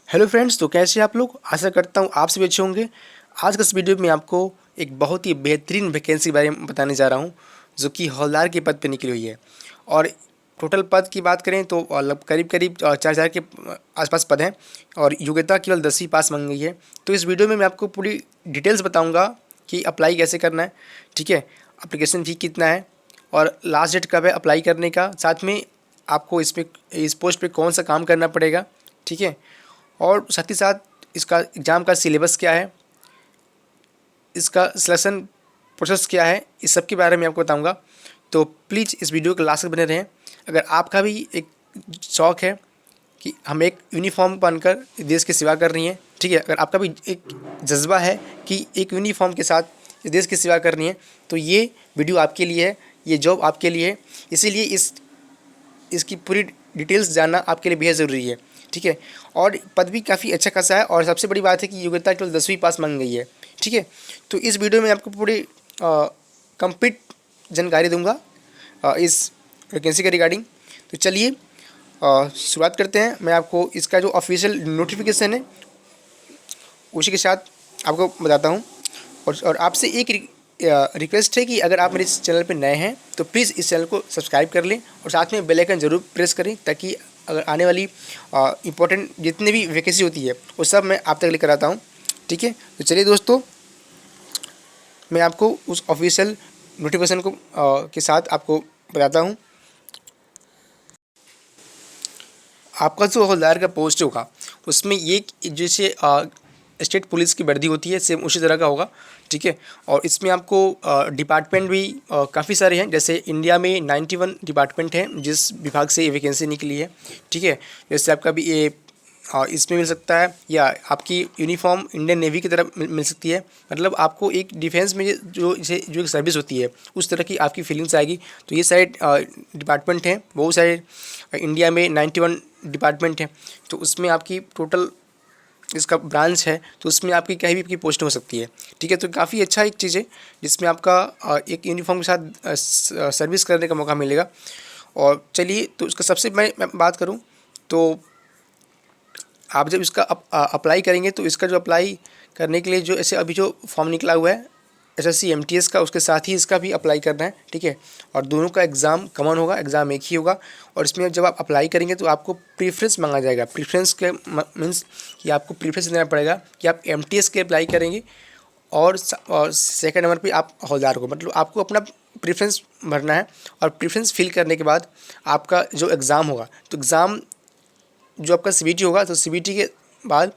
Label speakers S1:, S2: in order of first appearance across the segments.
S1: Hello friends, तो कैसे हैं आप लोग। आशा करता हूँ आप सभी अच्छे होंगे। आज का इस वीडियो में आपको एक बहुत ही बेहतरीन वैकेंसी के बारे में बताने जा रहा हूँ जो कि हवलदार के पद पे निकली हुई है। और टोटल पद की बात करें तो करीब करीब 4,000 के आसपास पद हैं और योग्यता केवल 10वीं पास मांगी गई है। तो इस वीडियो में मैं आपको पूरी डिटेल्स बताऊँगा कि अप्लाई कैसे करना है, ठीक है, अप्लीकेशन फ़ी कितना है और लास्ट डेट कब है अप्लाई करने का, साथ में आपको इस पोस्ट पे कौन सा काम करना पड़ेगा, ठीक है, और साथ ही साथ इसका एग्ज़ाम का सिलेबस क्या है, इसका सिलेक्शन प्रोसेस क्या है, इस सब के बारे में आपको बताऊंगा। तो प्लीज़ इस वीडियो के लास्ट तक बने रहें। अगर आपका भी एक शौक़ है कि हम एक यूनिफॉर्म पहनकर देश की सेवा कर रही हैं, ठीक है, अगर आपका भी एक जज्बा है कि एक यूनिफॉर्म के साथ इस देश की सेवा करनी है, तो ये वीडियो आपके लिए है, ये जॉब आपके लिए है। इसीलिए इसकी पूरी डिटेल्स जानना आपके लिए बेहद ज़रूरी है, ठीक है। और पद भी काफ़ी अच्छा खासा है और सबसे बड़ी बात है कि योग्यता केवल 10वीं पास मांगी गई है, ठीक है। तो इस वीडियो में आपको पूरी कंप्लीट जानकारी दूंगा इस वैकेंसी के रिगार्डिंग। तो चलिए शुरुआत करते हैं। मैं आपको इसका जो ऑफिशियल नोटिफिकेशन है उसी के साथ आपको बताता हूँ। और आपसे एक रिक्वेस्ट है कि अगर आप मेरे इस चैनल पर नए हैं तो प्लीज़ इस चैनल को सब्सक्राइब कर लें और साथ में बेल आइकन ज़रूर प्रेस करें, ताकि अगर आने वाली इम्पोर्टेंट जितनी भी वैकेंसी होती है वो सब मैं आप तक लेकर आता हूँ, ठीक है। तो चलिए दोस्तों, मैं आपको उस ऑफिशियल नोटिफिकेशन को के साथ आपको बताता हूँ। आपका जो हवलदार का पोस्ट होगा उसमें ये जैसे स्टेट पुलिस की वर्दी होती है सेम उसी तरह का होगा, ठीक है। और इसमें आपको डिपार्टमेंट भी काफ़ी सारे हैं। जैसे इंडिया में 91 डिपार्टमेंट हैं जिस विभाग से ये वैकेंसी निकली है, ठीक है। जैसे आपका भी ये इसमें मिल सकता है या आपकी यूनिफॉर्म इंडियन नेवी की तरफ मिल सकती है। मतलब आपको एक डिफेंस में जो एक सर्विस होती है उस तरह की आपकी फीलिंग्स आएगी। तो ये सारे डिपार्टमेंट हैं, बहुत सारे इंडिया में 91 डिपार्टमेंट हैं। तो उसमें आपकी टोटल इसका ब्रांच है, तो उसमें आपकी कहीं भी आपकी पोस्ट हो सकती है, ठीक है। तो काफ़ी अच्छा एक चीज़ है जिसमें आपका एक यूनिफॉर्म के साथ सर्विस करने का मौका मिलेगा। और चलिए, तो इसका सबसे मैं बात करूं तो आप जब इसका अप्लाई करेंगे तो इसका जो अप्लाई करने के लिए जो ऐसे अभी जो फॉर्म निकला हुआ है SSC MTS का, उसके साथ ही इसका भी अप्लाई करना है, ठीक है। और दोनों का एग्ज़ाम कॉमन होगा, एग्ज़ाम एक ही होगा। और इसमें जब आप अप्लाई करेंगे तो आपको प्रीफ्रेंस मांगा जाएगा। प्रीफ्रेंस के मीन्स कि आपको प्रीफ्रेंस देना पड़ेगा कि आप MTS के अप्लाई करेंगे और सेकंड नंबर पे आप हवलदार को, मतलब आपको अपना प्रीफ्रेंस भरना है। और प्रीफ्रेंस फिल करने के बाद आपका जो एग्ज़ाम होगा, तो एग्ज़ाम जो आपका CBT होगा, तो CBT के बाद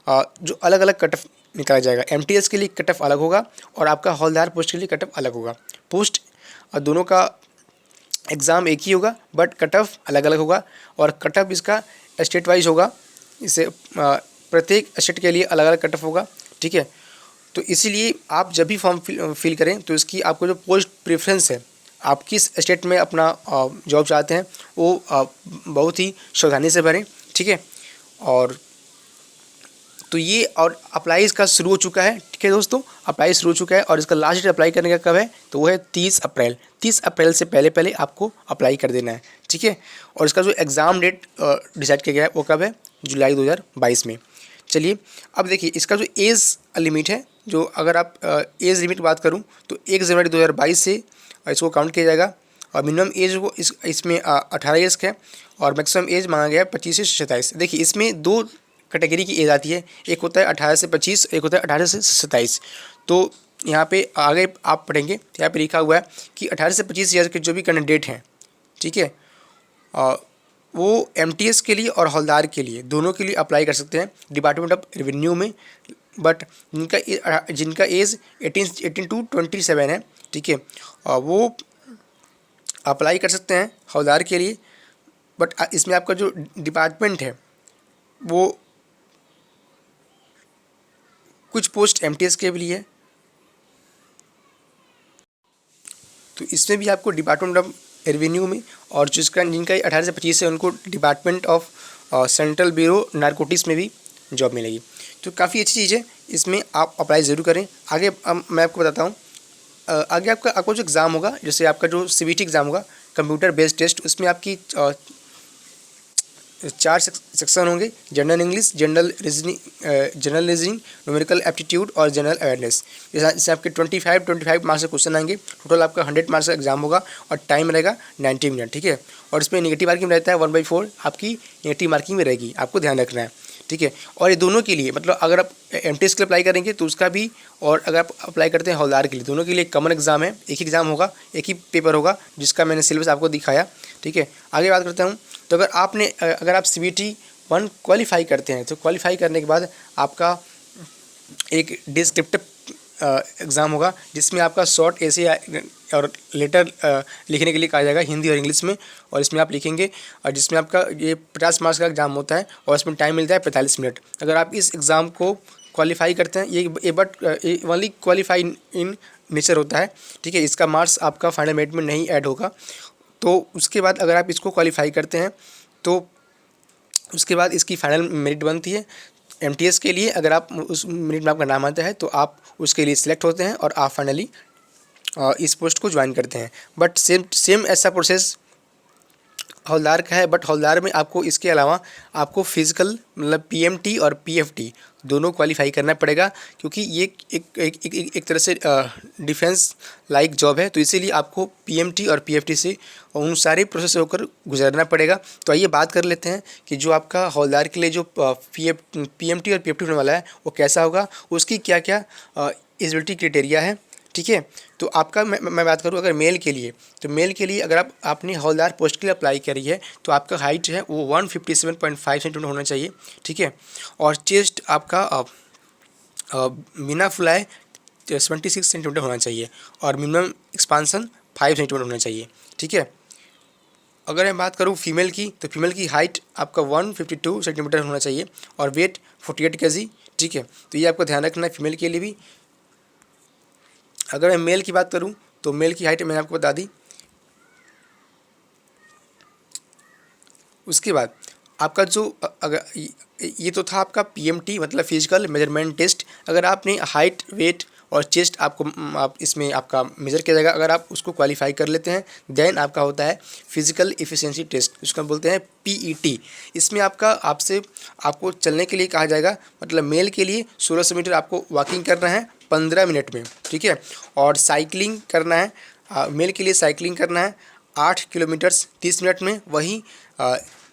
S1: जो अलग अलग कट ऑफ निकाला जाएगा। MTS के लिए कट ऑफ अलग होगा और आपका हवलदार पोस्ट के लिए कट ऑफ अलग होगा। पोस्ट दोनों का एग्ज़ाम एक ही होगा बट कट ऑफ अलग अलग होगा। और कट ऑफ इसका स्टेट वाइज होगा, इसे प्रत्येक स्टेट के लिए अलग अलग कट ऑफ होगा, ठीक है। तो इसीलिए आप जब भी फॉर्म फिल करें तो इसकी आपको जो पोस्ट प्रेफरेंस है, आप किस स्टेट में अपना जॉब चाहते हैं वो बहुत ही सावधानी से भरें, ठीक है। और तो ये और अप्लाई इसका शुरू हो चुका है, ठीक है दोस्तों, अप्लाई शुरू हो चुका है। और इसका लास्ट डेट अप्लाई करने का कब है, तो वो है 30 अप्रैल। 30 अप्रैल से पहले पहले आपको अप्लाई कर देना है, ठीक है। और इसका जो एग्ज़ाम डेट डिसाइड किया गया है वो कब है, जुलाई 2022 में। चलिए, अब देखिए इसका जो एज लिमिट है, जो अगर आप एज लिमिट बात करूँ तो 1 जनवरी 2022 से इसको काउंट किया जाएगा। और मिनिमम एज वो इसमें 18 ईयर्स का है और मैक्सिमम एज मांगा गया है 25 से 27। देखिए इसमें दो कैटेगरी की एज आती है, एक होता है 18 से 25, एक होता है 18 से 27। तो यहाँ पे आगे आप पढ़ेंगे, यहाँ पे लिखा हुआ है कि 18 से 25 ईयर्स के जो भी कैंडिडेट हैं, ठीक है, वो MTS के लिए और हवलदार के लिए दोनों के लिए अप्लाई कर सकते हैं डिपार्टमेंट ऑफ रेवेन्यू में। बट जिनका एज 18 टू 27 है, ठीक है, वो अप्लाई कर सकते हैं हवलदार के लिए। बट इसमें आपका जो डिपार्टमेंट है वो कुछ पोस्ट MTS के लिए है, तो इसमें भी आपको डिपार्टमेंट ऑफ रेवेन्यू में, और जिनका 18 से 25 है उनको department of central bureau narcotics में भी जॉब मिलेगी। तो काफ़ी अच्छी चीज़ है, इसमें आप अप्लाई ज़रूर करें। आगे मैं आपको बताता हूँ, आगे आपका जो एग्ज़ाम होगा, जैसे आपका जो CBT एग्ज़ाम होगा कंप्यूटर बेस्ड टेस्ट, उसमें आपकी 4 सेक्शन होंगे, general English, general reasoning, numerical aptitude और जनरल अवेयरनेस। जैसे आपके 25 मार्क्स के क्वेश्चन आएंगे। टोटल आपका 100 मार्क्स का एग्जाम होगा और टाइम रहेगा 90 मिनट, ठीक है। और इसमें नेगेटिव मार्किंग रहता है 1/4 आपकी नेगेटिव मार्किंग में रहेगी, आपको ध्यान रखना है, ठीक है। और ये दोनों के लिए मतलब अगर आप एमटीएस के लिए अप्लाई करेंगे तो उसका भी, और अगर आप अप्लाई करते हैं हवलदार के लिए, दोनों के लिए कॉमन एग्जाम है, एक ही एग्जाम होगा, एक ही पेपर होगा, जिसका मैंने सिलेबस आपको दिखाया, ठीक है। आगे बात करता हूँ। तो अगर आप CBT 1 क्वालिफाई करते हैं तो क्वालिफाई करने के बाद आपका एक डिस्क्रिप्टिव एग्ज़ाम होगा, जिसमें आपका शॉर्ट ऐसे और लेटर लिखने के लिए कहा जाएगा हिंदी और इंग्लिश में, और इसमें आप लिखेंगे, और जिसमें आपका ये 50 मार्क्स का एग्ज़ाम होता है और इसमें टाइम मिलता है 45 मिनट। अगर आप इस एग्ज़ाम को क्वालिफाई करते हैं, ये but only qualify in nature होता है, ठीक है। इसका मार्क्स आपका फाइनल मेरिट में नहीं ऐड होगा। तो उसके बाद अगर आप इसको क्वालिफाई करते हैं तो उसके बाद इसकी फाइनल मेरिट बनती है एमटीएस के लिए। अगर आप उस मेरिट में आपका नाम आता है तो आप उसके लिए सिलेक्ट होते हैं और आप फाइनली इस पोस्ट को ज्वाइन करते हैं। बट सेम ऐसा प्रोसेस हवलदार का है, बट हवलदार में आपको इसके अलावा आपको फिजिकल मतलब पीएमटी और पीएफटी दोनों क्वालिफाई करना पड़ेगा, क्योंकि ये एक तरह से डिफेंस लाइक जॉब है। तो इसीलिए आपको पीएमटी और पीएफटी से उन सारे प्रोसेस से होकर गुजरना पड़ेगा। तो आइए बात कर लेते हैं कि जो आपका हवलदार के लिए जो पीएमटी और पीएफटी होने वाला है वो कैसा होगा, उसकी क्या क्या एलिजिबिलिटी क्राइटेरिया है, ठीक है। तो आपका मैं बात करूँ अगर मेल के लिए, तो मेल के लिए अगर आपने हवलदार पोस्ट के लिए अप्लाई करी है तो आपका हाइट जो है वो 157.5 सेंटीमीटर होना चाहिए, ठीक है। और चेस्ट आपका बिना फुलाए 76 सेंटीमीटर होना चाहिए, और मिनिमम एक्सपांसन 5 सेंटीमीटर होना चाहिए, ठीक है। अगर मैं बात करूँ फीमेल की, तो फीमेल की हाइट आपका 152 सेंटीमीटर होना चाहिए और वेट 48 kg, ठीक है। तो ये आपको ध्यान रखना है फीमेल के लिए भी। अगर मैं मेल की बात करूं तो मेल की हाइट मैंने आपको बता दी। उसके बाद आपका जो अगर ये तो था आपका पीएमटी मतलब फिजिकल मेजरमेंट टेस्ट। अगर आपने हाइट, वेट और चेस्ट आप इसमें आपका मेजर किया जाएगा, अगर आप उसको क्वालिफाई कर लेते हैं देन आपका होता है फिजिकल एफिशिएंसी टेस्ट, जिसको हम बोलते हैं पीईटी। इसमें आपको चलने के लिए कहा जाएगा, मतलब मेल के लिए 1600 मीटर आपको वॉकिंग करना है 15 मिनट में, ठीक है। और साइकिलिंग करना है, मेल के लिए साइकिलिंग करना है 8 किलोमीटर 30 मिनट में। वहीं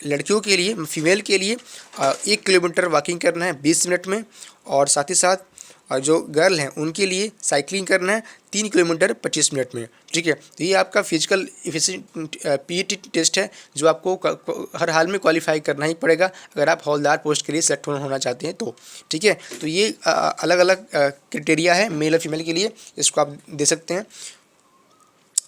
S1: लड़कियों के लिए, फीमेल के लिए 1 किलोमीटर वॉकिंग करना है 20 मिनट में, और साथ ही साथ जो गर्ल हैं उनके लिए साइकिलिंग करना है 3 किलोमीटर 25 मिनट में, ठीक है। तो ये आपका फिजिकल एफिशिएंट पीईटी टेस्ट है, जो आपको हर हाल में क्वालिफाई करना ही पड़ेगा अगर आप हवलदार पोस्ट के लिए सेलेक्ट होना चाहते हैं तो, ठीक है। तो ये अलग अलग क्राइटेरिया है मेल और फीमेल के लिए, इसको आप दे सकते हैं।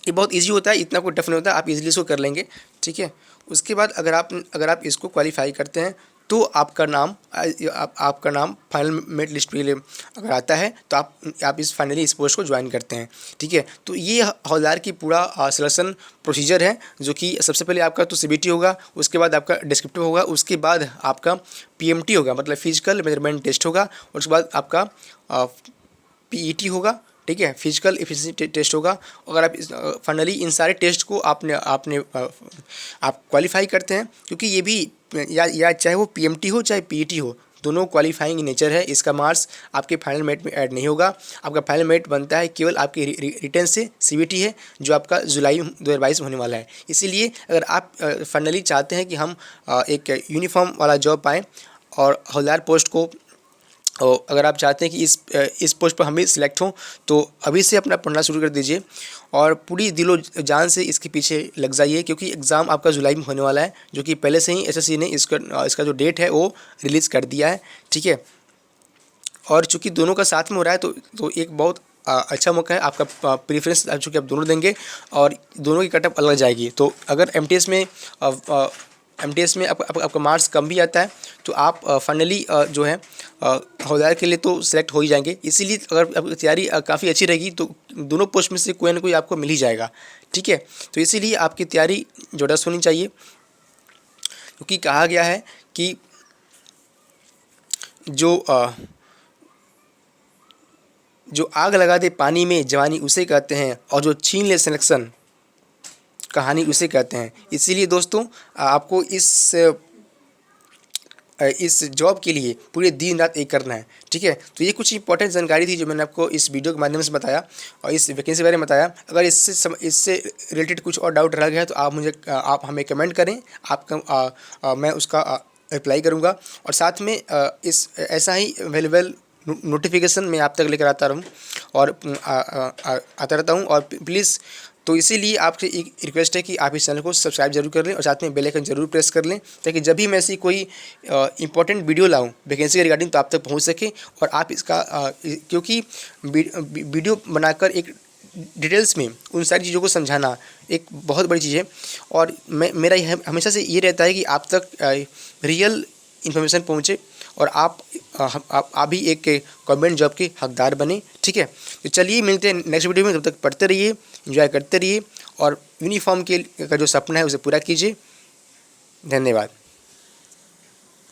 S1: ये बहुत इजी होता है, इतना कोई टफ नहीं होता, आप इजीली इसको कर लेंगे, ठीक है। उसके बाद अगर आप इसको क्वालिफाई करते हैं तो आपका नाम फाइनल मेरिट लिस्ट पे अगर आता है तो आप फाइनली इस पोस्ट को ज्वाइन करते हैं, ठीक है। तो ये हवलदार की पूरा सिलेक्शन प्रोसीजर है, जो कि सबसे पहले आपका तो सीबीटी होगा, उसके बाद आपका डिस्क्रिप्टिव होगा, उसके बाद आपका पीएमटी होगा मतलब फिजिकल मेजरमेंट टेस्ट होगा, और उसके बाद आपका पीईटी होगा, ठीक है, फिजिकल एफिशिएंसी टेस्ट होगा। अगर आप फाइनली इन सारे टेस्ट को आप क्वालिफाई करते हैं, क्योंकि ये भी या चाहे वो पीएमटी हो चाहे पीईटी हो, दोनों क्वालिफाइंग नेचर है। इसका मार्क्स आपके फाइनल मेरिट में ऐड नहीं होगा। आपका फाइनल मेरिट बनता है केवल आपके रिटर्न से, सीबीटी है जो आपका जुलाई 2022 में होने वाला है। इसीलिए अगर आप फाइनली चाहते हैं कि हम एक यूनिफॉर्म वाला जॉब पाएँ और हवलदार पोस्ट को, और अगर आप चाहते हैं कि इस पोस्ट पर हम भी सिलेक्ट हों, तो अभी से अपना पढ़ना शुरू कर दीजिए और पूरी दिलो जान से इसके पीछे लग जाइए, क्योंकि एग्ज़ाम आपका जुलाई में होने वाला है, जो कि पहले से ही एसएससी ने इसका जो डेट है वो रिलीज़ कर दिया है, ठीक है। और चूँकि दोनों का साथ में हो रहा है तो एक बहुत अच्छा मौका है, आपका प्रेफरेंस चूँकि आप दोनों देंगे और दोनों की कटअप अलग जाएगी। तो अगर एमटीएस में आपका मार्क्स कम भी आता है तो आप फाइनली जो है हवलदार के लिए तो सिलेक्ट हो ही जाएंगे। इसीलिए अगर आपकी तैयारी काफ़ी अच्छी रहेगी तो दोनों पोस्ट में से कोई ना कोई आपको मिल ही जाएगा, ठीक है। तो इसीलिए आपकी तैयारी ज़बरदस्त होनी चाहिए, क्योंकि कहा गया है कि जो आग लगा दे पानी में जवानी उसे कहते हैं, और जो छीन ले सिलेक्शन कहानी उसे कहते हैं। इसीलिए दोस्तों आपको इस इस जॉब के लिए पूरे दिन रात एक करना है, ठीक है। तो ये कुछ इंपॉर्टेंट जानकारी थी जो मैंने आपको इस वीडियो के माध्यम से बताया और इस वैकेंसी के बारे में बताया। अगर इससे रिलेटेड कुछ और डाउट रह गया है तो आप हमें कमेंट करें, मैं उसका रिप्लाई करूँगा। और साथ में इस ऐसा ही अवेलेबल नोटिफिकेशन मैं आप तक लेकर आता रहूँ और आता रहता हूँ। और प्लीज़, तो इसीलिए आपसे एक रिक्वेस्ट है कि आप इस चैनल को सब्सक्राइब जरूर कर लें और साथ में बेल आइकन जरूर प्रेस कर लें, ताकि जब भी मैं ऐसी कोई इंपॉर्टेंट वीडियो लाऊं वैकेंसी के रिगार्डिंग तो आप तक पहुंच सके। और आप इसका क्योंकि वीडियो बनाकर एक डिटेल्स में उन सारी चीज़ों को समझाना एक बहुत बड़ी चीज़ है। और मेरा हमेशा से ये रहता है कि आप तक रियल इन्फॉर्मेशन पहुँचे और आप भी एक गवर्नमेंट जॉब के हकदार बने, ठीक है। तो चलिए मिलते हैं नेक्स्ट वीडियो में, तब तक पढ़ते रहिए, एंजॉय करते रहिए और यूनिफॉर्म का जो सपना है उसे पूरा कीजिए। धन्यवाद।